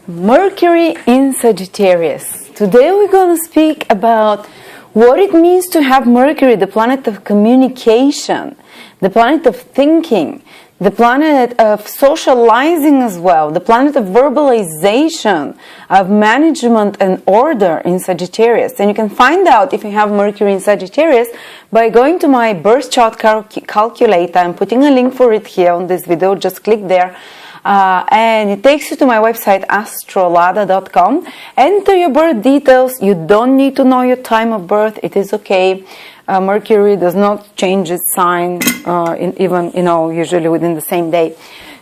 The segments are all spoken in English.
Mercury in Sagittarius. Today we're going to speak about what it means to have Mercury, the planet of communication, the planet of thinking, the planet of socializing as well, the planet of verbalization, of management and order in Sagittarius. And you can find out if you have Mercury in Sagittarius by going to my birth chart calculator. I'm putting a link for it here on this video. Just click there. And it takes you to my website AstroLada.com. Enter your birth details. You don't need to know your time of birth. It is okay. Mercury does not change its sign usually within the same day.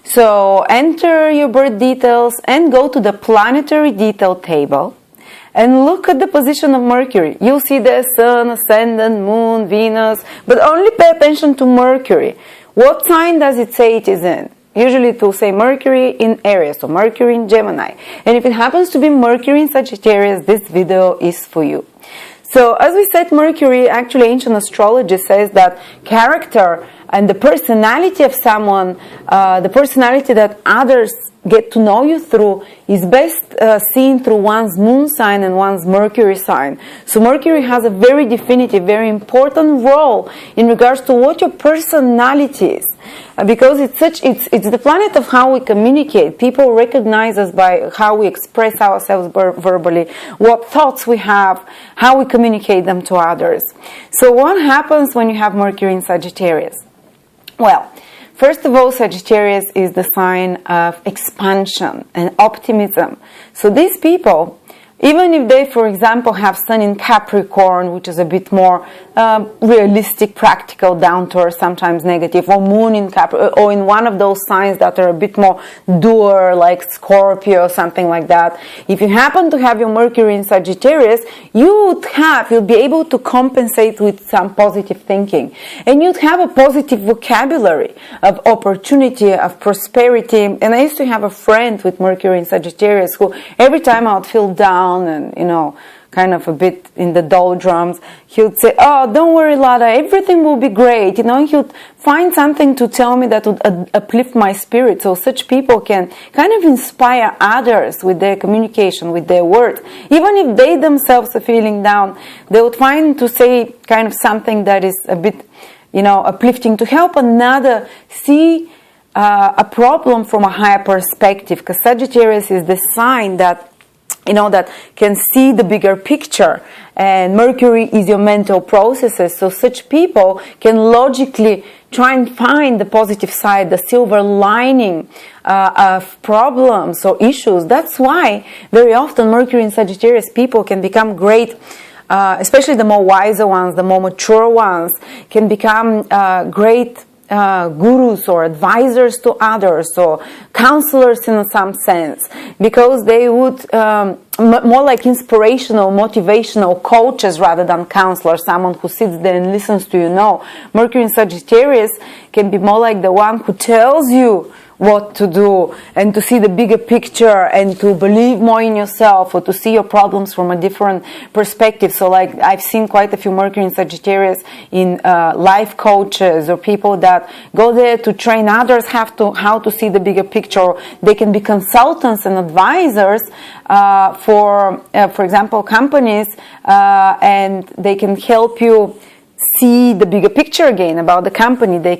So enter your birth details and go to the planetary detail table and look at the position of Mercury. You'll see the Sun, Ascendant, Moon, Venus, but only pay attention to Mercury. What sign does it say it is in? Usually it will say Mercury in Aries, so Mercury in Gemini. And if it happens to be Mercury in Sagittarius, this video is for you. So as we said, Mercury, actually ancient astrology says that character and the personality of someone, the personality that others get to know you through, is best seen through one's moon sign and one's Mercury sign. So Mercury has a very definitive, very important role in regards to what your personality is. Because it's the planet of how we communicate. People recognize us by how we express ourselves verbally, what thoughts we have, how we communicate them to others. So what happens when you have Mercury in Sagittarius? Well, first of all, Sagittarius is the sign of expansion and optimism. So these people, even if they, for example, have Sun in Capricorn, which is a bit more realistic, practical, down to earth, sometimes negative, or Moon in Capricorn, or in one of those signs that are a bit more doer, like Scorpio or something like that. If you happen to have your Mercury in Sagittarius, you'll be able to compensate with some positive thinking. And you'd have a positive vocabulary of opportunity, of prosperity. And I used to have a friend with Mercury in Sagittarius who, every time I would feel down and, kind of a bit in the doldrums, he would say, "Oh, don't worry, Lada, everything will be great." He would find something to tell me that would uplift my spirit. So such people can kind of inspire others with their communication, with their words. Even if they themselves are feeling down, they would find to say kind of something that is a bit, uplifting, to help another see a problem from a higher perspective. Because Sagittarius is the sign that that can see the bigger picture, and Mercury is your mental processes. So such people can logically try and find the positive side, the silver lining of problems or issues. That's why very often Mercury in Sagittarius people can become great, especially the more wiser ones, the more mature ones, can become great gurus or advisors to others, or counselors in some sense, because they would more like inspirational, motivational coaches rather than counselors, someone who sits there and listens to you. No, Mercury in Sagittarius can be more like the one who tells you what to do, and to see the bigger picture, and to believe more in yourself, or to see your problems from a different perspective. So like I've seen quite a few Mercury in Sagittarius in life coaches, or people that go there to train others how to see the bigger picture. They can be consultants and advisors for example, companies, and they can help you see the bigger picture again about the company. They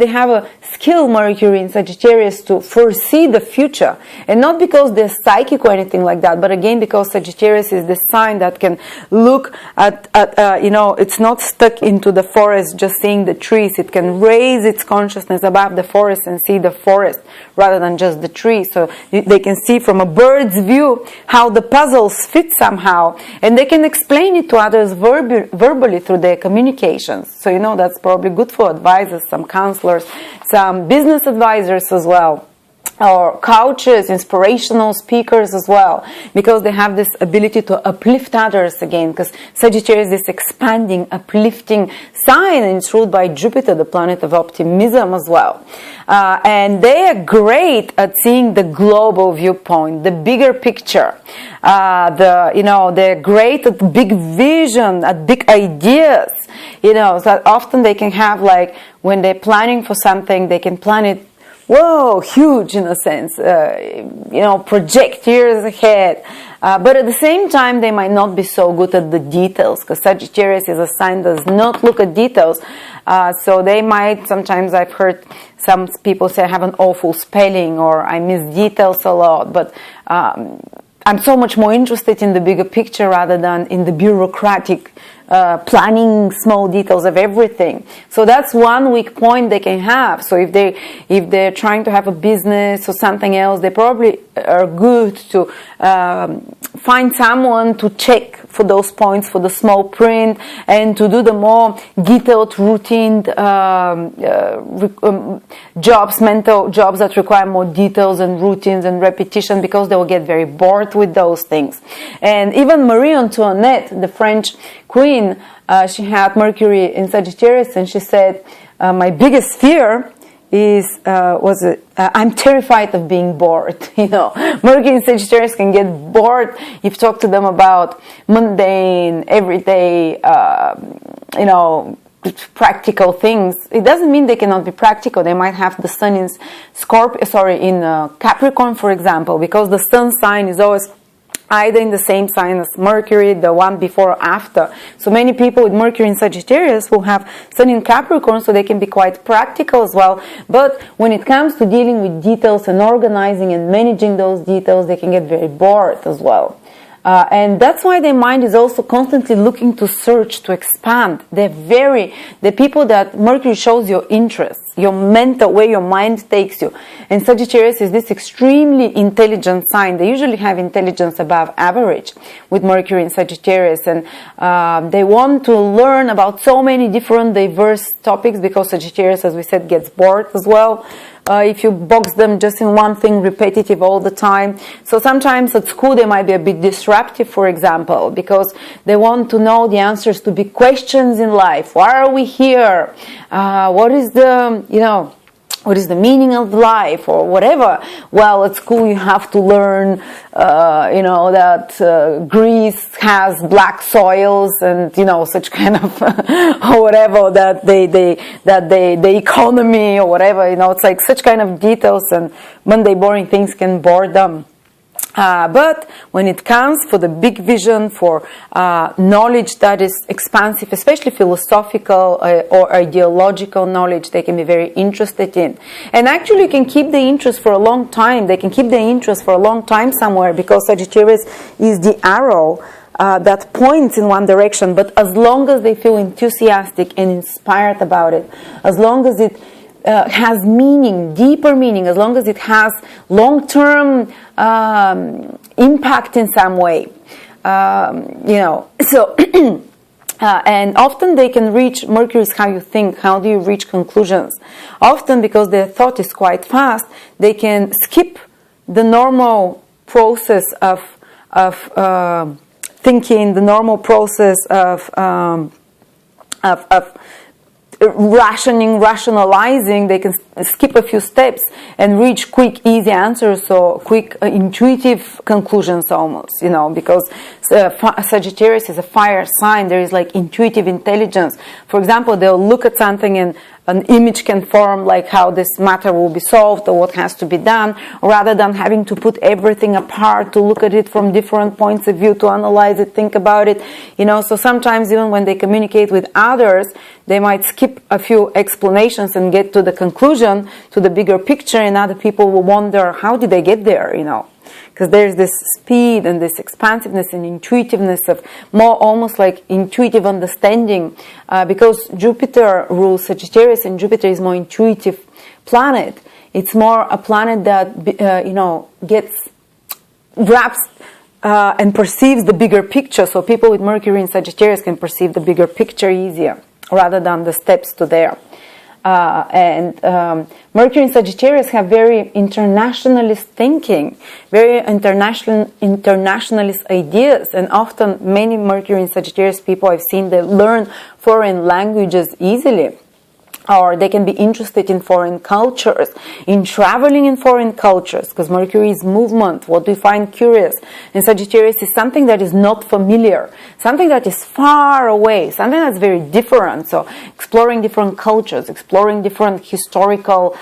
have a skill, Mercury in Sagittarius, to foresee the future, and not because they're psychic or anything like that, but again because Sagittarius is the sign that can look at it's not stuck into the forest just seeing the trees. It can raise its consciousness above the forest and see the forest rather than just the trees. So they can see from a bird's view how the puzzles fit somehow, and they can explain it to others verbally through their communications. So that's probably good for advisors, some counselors, some business advisors as well, or coaches, inspirational speakers as well, because they have this ability to uplift others again, because Sagittarius is this expanding, uplifting sign, and it's ruled by Jupiter, the planet of optimism as well. And they are great at seeing the global viewpoint, the bigger picture. They're great at big vision, at big ideas. So often they can have, like, when they're planning for something, they can plan it whoa, huge in a sense, project years ahead. But at the same time, they might not be so good at the details, because Sagittarius is a sign that does not look at details. So they might, sometimes I've heard some people say I have an awful spelling, or I miss details a lot, but I'm so much more interested in the bigger picture rather than in the bureaucratic planning small details of everything. So that's one weak point they can have. So if they're trying to have a business or something else, they probably are good to find someone to check for those points, for the small print, and to do the more detailed, routine jobs, mental jobs that require more details and routines and repetition, because they will get very bored with those things. And even Marie Antoinette, the French queen, she had Mercury in Sagittarius, and she said, my biggest fear is I'm terrified of being bored. Mercury in Sagittarius can get bored if you talk to them about mundane, everyday, practical things. It doesn't mean they cannot be practical. They might have the sun in Capricorn, for example, because the sun sign is always either in the same sign as Mercury, the one before or after. So many people with Mercury in Sagittarius will have Sun in Capricorn, so they can be quite practical as well. But when it comes to dealing with details and organizing and managing those details, they can get very bored as well. And that's why their mind is also constantly looking to search, to expand. The people that Mercury shows your interests, your mental, where your mind takes you. And Sagittarius is this extremely intelligent sign. They usually have intelligence above average with Mercury in Sagittarius. And they want to learn about so many different diverse topics, because Sagittarius, as we said, gets bored as well. If you box them just in one thing, repetitive all the time. So sometimes at school they might be a bit disruptive, for example, because they want to know the answers to big questions in life. Why are we here? What is the meaning of life, or whatever? Well, at school you have to learn, that Greece has black soils, and such kind of or whatever, that the economy or whatever. It's like such kind of details, and Monday boring things can bore them. But when it comes for the big vision, for knowledge that is expansive, especially philosophical or ideological knowledge, they can be very interested in. And actually you can keep the interest for a long time. They can keep the interest for a long time somewhere, because Sagittarius is the arrow that points in one direction. But as long as they feel enthusiastic and inspired about it, as long as it has meaning, deeper meaning, as long as it has long-term impact in some way, so and often they can reach, Mercury is how you think, how do you reach conclusions. Often, because their thought is quite fast, they can skip the normal process of thinking, the normal process of rationalizing. They can skip a few steps and reach quick, easy answers, or quick, intuitive conclusions almost, because Sagittarius is a fire sign. There is like intuitive intelligence. For example, they'll look at something and an image can form, like how this matter will be solved or what has to be done, rather than having to put everything apart, to look at it from different points of view, to analyze it, think about it. So sometimes even when they communicate with others, they might skip a few explanations and get to the conclusion, to the bigger picture, and other people will wonder, how did they get there, Because there's this speed and this expansiveness and intuitiveness of more almost like intuitive understanding, because Jupiter rules Sagittarius, and Jupiter is more intuitive planet. It's more a planet that grabs and perceives the bigger picture. So people with Mercury in Sagittarius can perceive the bigger picture easier, rather than the steps to there. Mercury and Sagittarius have very internationalist thinking, very internationalist ideas, and often many Mercury and Sagittarius people I've seen, they learn foreign languages easily. or they can be interested in foreign cultures, in traveling in foreign cultures, because Mercury is movement, what we find curious. And Sagittarius is something that is not familiar, something that is far away, something that's very different. So exploring different cultures, exploring different historical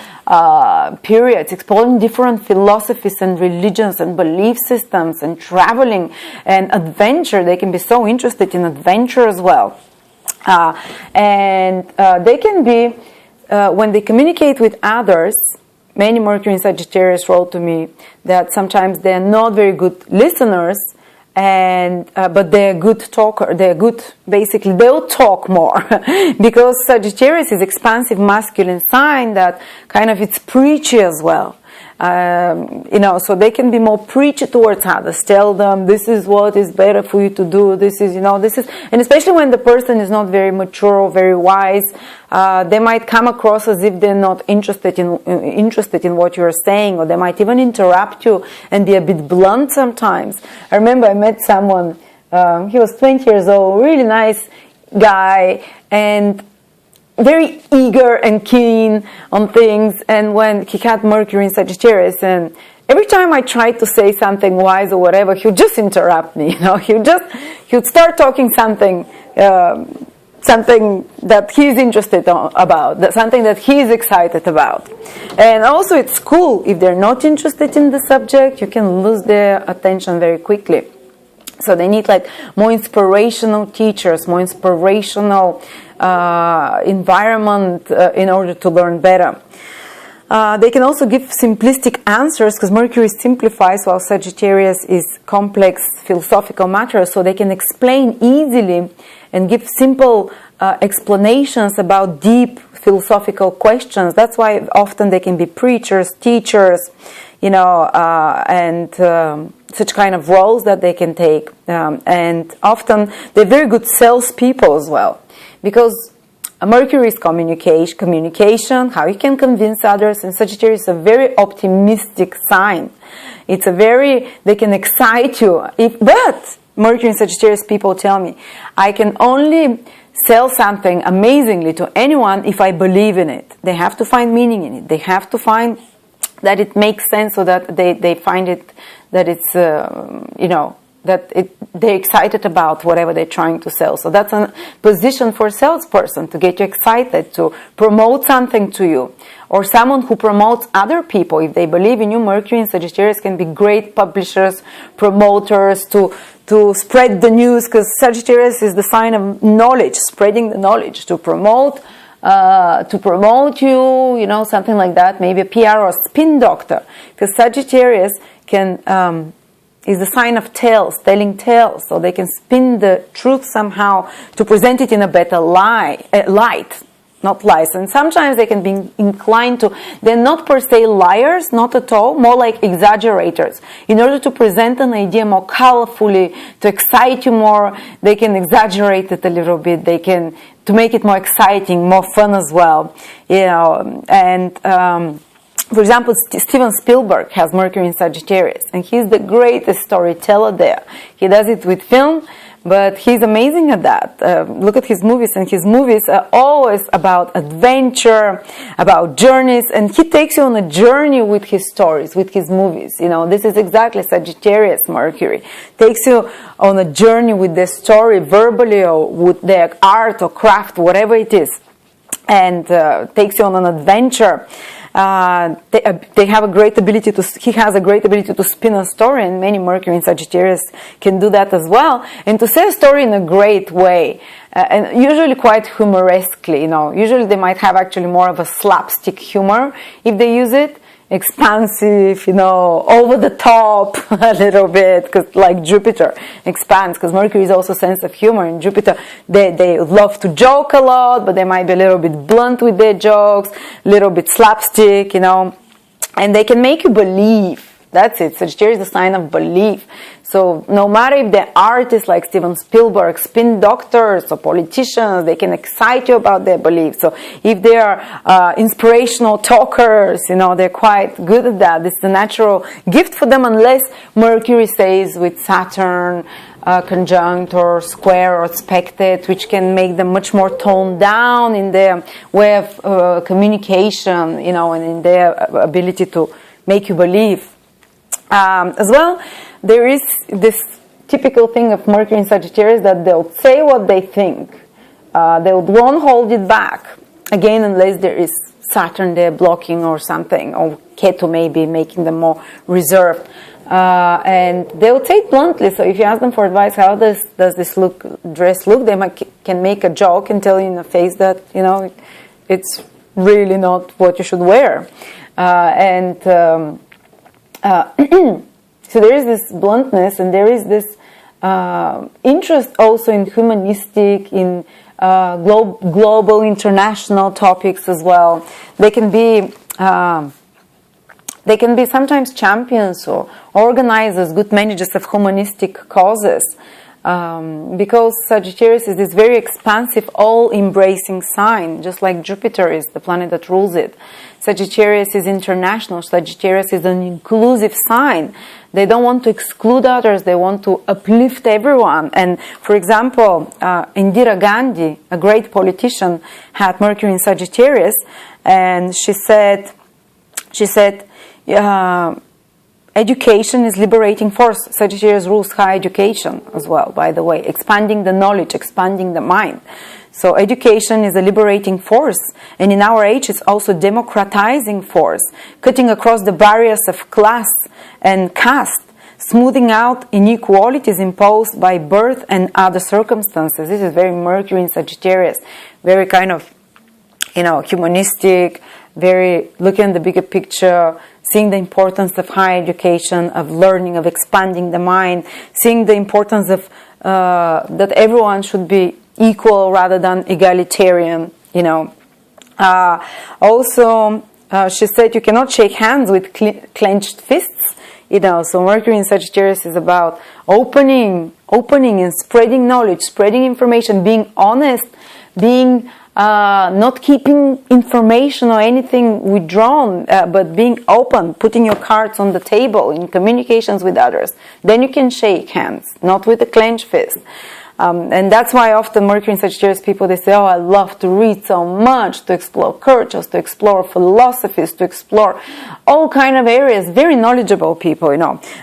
periods, exploring different philosophies and religions and belief systems, and traveling and adventure. They can be so interested in adventure as well. They can be, when they communicate with others, many Mercury and Sagittarius wrote to me that sometimes they're not very good listeners, but they're good talker. They're good, basically, they'll talk more because Sagittarius is expansive masculine sign that kind of it's preachy as well. So they can be more preachy towards others, tell them this is what is better for you to do, this is, and especially when the person is not very mature or very wise, they might come across as if they're not interested in what you're saying, or they might even interrupt you and be a bit blunt sometimes. I remember I met someone, he was 20 years old, really nice guy, and very eager and keen on things, and when he had Mercury in Sagittarius, and every time I tried to say something wise or whatever, he would just interrupt me. He would start talking something that he's interested about, something that he's excited about. And also, it's cool if they're not interested in the subject, you can lose their attention very quickly. So they need like more inspirational teachers, more inspirational environment in order to learn better. They can also give simplistic answers because Mercury simplifies while Sagittarius is complex philosophical matters, so they can explain easily and give simple explanations about deep philosophical questions. That's why often they can be preachers, teachers, and such kind of roles that they can take. And often they're very good salespeople as well, because Mercury is communication, how you can convince others, and Sagittarius is a very optimistic sign. They can excite you. But Mercury and Sagittarius people tell me, I can only sell something amazingly to anyone if I believe in it. They have to find meaning in it. They have to find that it makes sense, so that they find it, that it's, they're excited about whatever they're trying to sell. So that's a position for a salesperson, to get you excited, to promote something to you, or someone who promotes other people. If they believe in you, Mercury and Sagittarius can be great publishers, promoters, to spread the news, because Sagittarius is the sign of knowledge, spreading the knowledge, to promote you, something like that, maybe a PR or a spin doctor, because Sagittarius is the sign of tales, telling tales, so they can spin the truth somehow to present it in a better light, not lies. And sometimes they can be inclined to, they're not per se liars, not at all, more like exaggerators. In order to present an idea more colorfully, to excite you more, they can exaggerate it a little bit, to make it more exciting, more fun as well, for example, Steven Spielberg has Mercury in Sagittarius, and he's the greatest storyteller there. He does it with film, but he's amazing at that. Look at his movies, and his movies are always about adventure, about journeys, and he takes you on a journey with his stories, with his movies. This is exactly Sagittarius Mercury. Takes you on a journey with their story, verbally, or with their art or craft, whatever it is, and takes you on an adventure. They have a great ability he has a great ability to spin a story, and many Mercury and Sagittarius can do that as well, and to say a story in a great way, and usually quite humoresquely. Usually they might have actually more of a slapstick humor if they use it, expansive, over the top a little bit, because like Jupiter expands, because Mercury is also sense of humor, and Jupiter, they love to joke a lot, but they might be a little bit blunt with their jokes, a little bit slapstick, and they can make you believe That's it. Sagittarius is the sign of belief. So no matter if they're artists like Steven Spielberg, spin doctors or politicians, they can excite you about their beliefs. So if they are inspirational talkers, they're quite good at that. It's the natural gift for them, unless Mercury stays with Saturn, conjunct or square or aspected, which can make them much more toned down in their way of communication, and in their ability to make you believe. As well, there is this typical thing of Mercury in Sagittarius that they'll say what they think. They won't hold it back. Again, unless there is Saturn there blocking or something, or Ketu maybe making them more reserved. And they'll say it bluntly. So if you ask them for advice, how does this dress look? They can make a joke and tell you in the face that, it's really not what you should wear. So there is this bluntness, and there is this interest also in humanistic, in global, international topics as well. They can be sometimes champions or organizers, good managers of humanistic causes. Because Sagittarius is this very expansive, all-embracing sign, just like Jupiter is, the planet that rules it. Sagittarius is international. Sagittarius is an inclusive sign. They don't want to exclude others. They want to uplift everyone. And, for example, Indira Gandhi, a great politician, had Mercury in Sagittarius, and she said, education is liberating force. Sagittarius rules higher education as well, by the way, expanding the knowledge, expanding the mind. So education is a liberating force, and in our age it's also democratizing force, cutting across the barriers of class and caste, smoothing out inequalities imposed by birth and other circumstances. This is very Mercury in Sagittarius, very kind of, humanistic, very looking at the bigger picture, seeing the importance of higher education, of learning, of expanding the mind, seeing the importance of that everyone should be equal rather than egalitarian, Also, she said you cannot shake hands with clenched fists, So Mercury in Sagittarius is about opening and spreading knowledge, spreading information, being honest, being not keeping information or anything withdrawn, but being open, putting your cards on the table in communications with others. Then you can shake hands, not with a clenched fist. And that's why often Mercury in Sagittarius people, they say, I love to read so much, to explore cultures, to explore philosophies, to explore all kind of areas. Very knowledgeable people,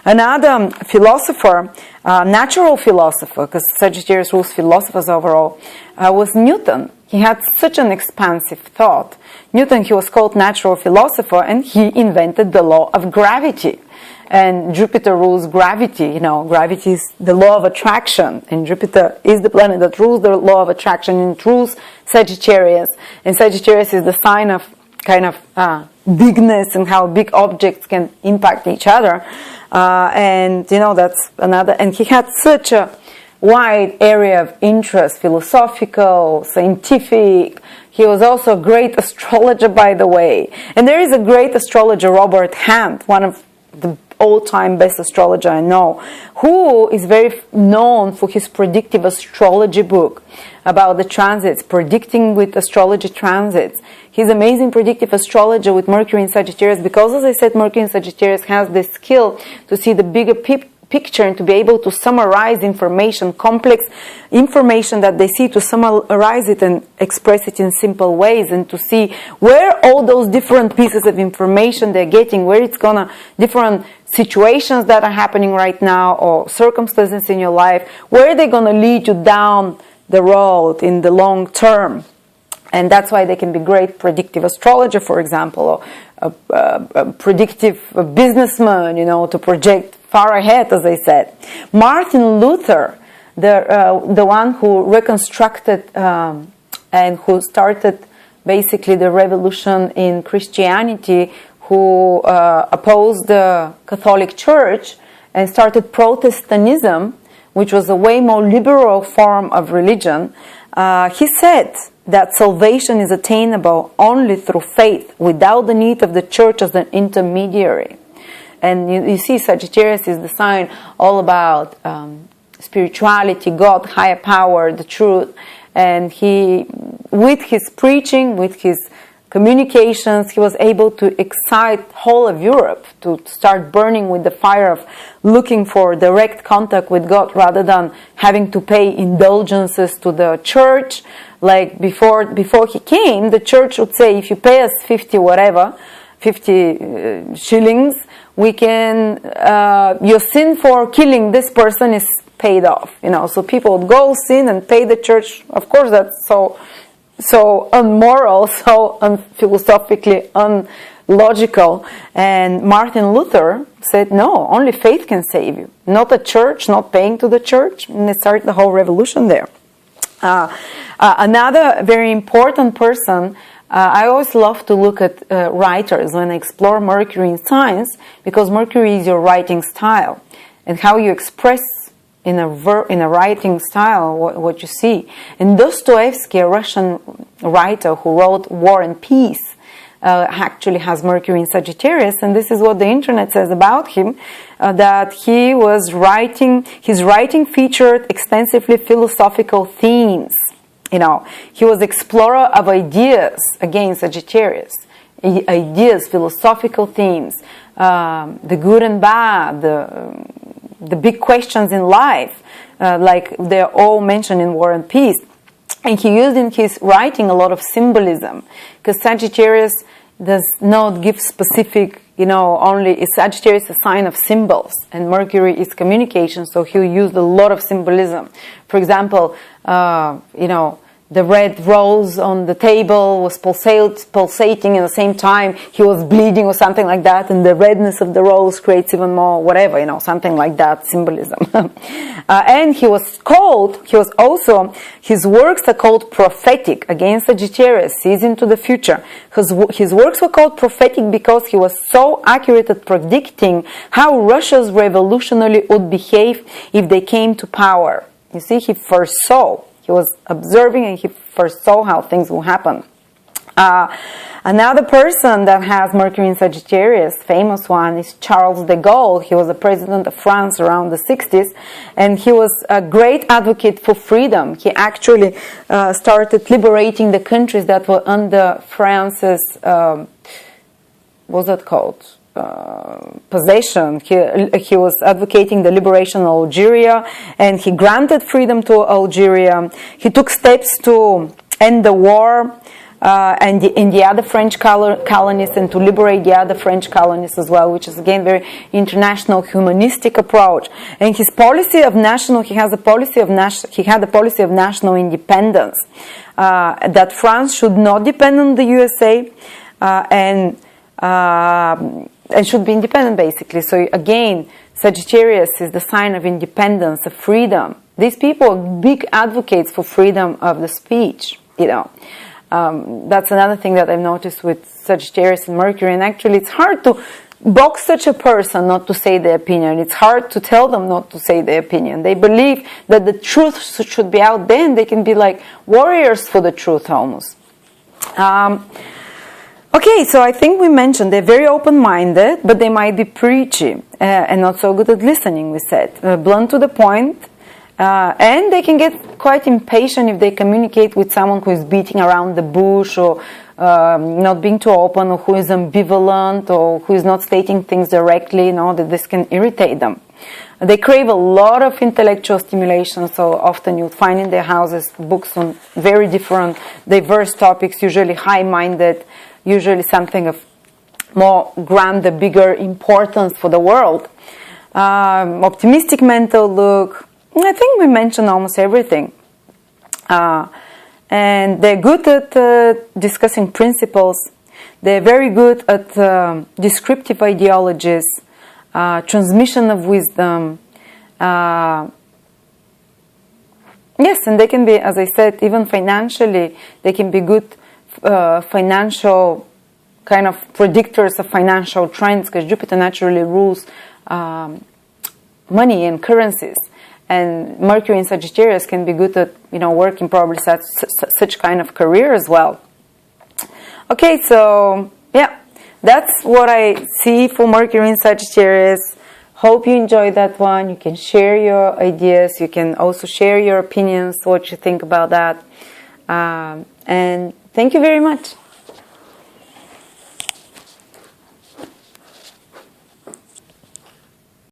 Another philosopher, natural philosopher, because Sagittarius rules philosophers overall, was Newton. He had such an expansive thought. Newton, he was called natural philosopher, and he invented the law of gravity. And Jupiter rules gravity. Gravity is the law of attraction, and Jupiter is the planet that rules the law of attraction, and it rules Sagittarius. And Sagittarius is the sign of kind of bigness and how big objects can impact each other. That's another. And he had such a wide area of interest, philosophical, scientific. He was also a great astrologer, by the way. And there is a great astrologer, Robert Hant, one of the all-time best astrologer I know, who is very known for his predictive astrology book about the transits, predicting with astrology transits. He's an amazing predictive astrologer with Mercury in Sagittarius because, as I said, Mercury in Sagittarius has this skill to see the bigger picture and to be able to summarize information, complex information that they see, to summarize it and express it in simple ways, and to see where all those different pieces of information they're getting, where it's gonna, different situations that are happening right now or circumstances in your life, where they're gonna lead you down the road in the long term. And that's why they can be great predictive astrologer, for example, or a predictive businessman, to project far ahead, as I said. Martin Luther, the one who reconstructed and who started basically the revolution in Christianity, who opposed the Catholic Church and started Protestantism, which was a way more liberal form of religion. He said that salvation is attainable only through faith, without the need of the church as an intermediary. And you see, Sagittarius is the sign all about spirituality, God, higher power, the truth. And he, with his preaching, with his communications, he was able to excite whole of Europe to start burning with the fire of looking for direct contact with God rather than having to pay indulgences to the church. Like before he came, the church would say, if you pay us 50 shillings, we can, your sin for killing this person is paid off, so people would go sin and pay the church. Of course, that's so unmoral, so philosophically unlogical. And Martin Luther said, no, only faith can save you, not a church, not paying to the church. And they started the whole revolution there. Another very important person, I always love to look at writers when I explore Mercury in science, because Mercury is your writing style and how you express in a writing style what you see. And Dostoevsky, a Russian writer who wrote War and Peace, actually has Mercury in Sagittarius, and this is what the internet says about him, that he was writing, his writing featured extensively philosophical themes. He was explorer of ideas, again Sagittarius, ideas, philosophical themes, the good and bad, the big questions in life, like they're all mentioned in War and Peace. And he used in his writing a lot of symbolism, because Sagittarius does not give specific, only Sagittarius is a sign of symbols, and Mercury is communication, so he used a lot of symbolism. For example, the red rose on the table was pulsating, at the same time he was bleeding or something like that, and the redness of the rose creates even more whatever, something like that, symbolism. And his works are called prophetic, again Sagittarius, sees into the future. His works were called prophetic because he was so accurate at predicting how Russia's revolutionary would behave if they came to power. You see, he foresaw. He was observing and he foresaw how things will happen. Another person that has Mercury in Sagittarius, famous one, is Charles de Gaulle. He was the president of France around the 60s, and he was a great advocate for freedom. He actually started liberating the countries that were under France's, what's that called? Possession. He was advocating the liberation of Algeria, and he granted freedom to Algeria. He took steps to end the war and in the other French colonies, and to liberate the other French colonies as well, which is again very international humanistic approach. And his policy of he had a policy of national independence, that France should not depend on the USA and should be independent, basically. So again, Sagittarius is the sign of independence, of freedom. These people are big advocates for freedom of the speech, That's another thing that I've noticed with Sagittarius and Mercury. And actually, it's hard to box such a person not to say their opinion. It's hard to tell them not to say their opinion. They believe that the truth should be out there, and they can be like warriors for the truth almost. Okay, so I think we mentioned they're very open-minded, but they might be preachy and not so good at listening, we said. Blunt to the point, and they can get quite impatient if they communicate with someone who is beating around the bush, or not being too open, or who is ambivalent, or who is not stating things directly, that this can irritate them. They crave a lot of intellectual stimulation, so often you'll find in their houses books on very different, diverse topics, usually high-minded, usually something of more grander, bigger importance for the world. Optimistic mental look. I think we mentioned almost everything. And they're good at discussing principles. They're very good at descriptive ideologies, transmission of wisdom. Yes, and they can be, as I said, even financially, they can be good financial kind of predictors of financial trends, because Jupiter naturally rules money and currencies, and Mercury in Sagittarius can be good at working probably such kind of career as well. Okay, so yeah, that's what I see for Mercury in Sagittarius. Hope you enjoyed that one. You can share your ideas. You can also share your opinions, what you think about that. And thank you very much.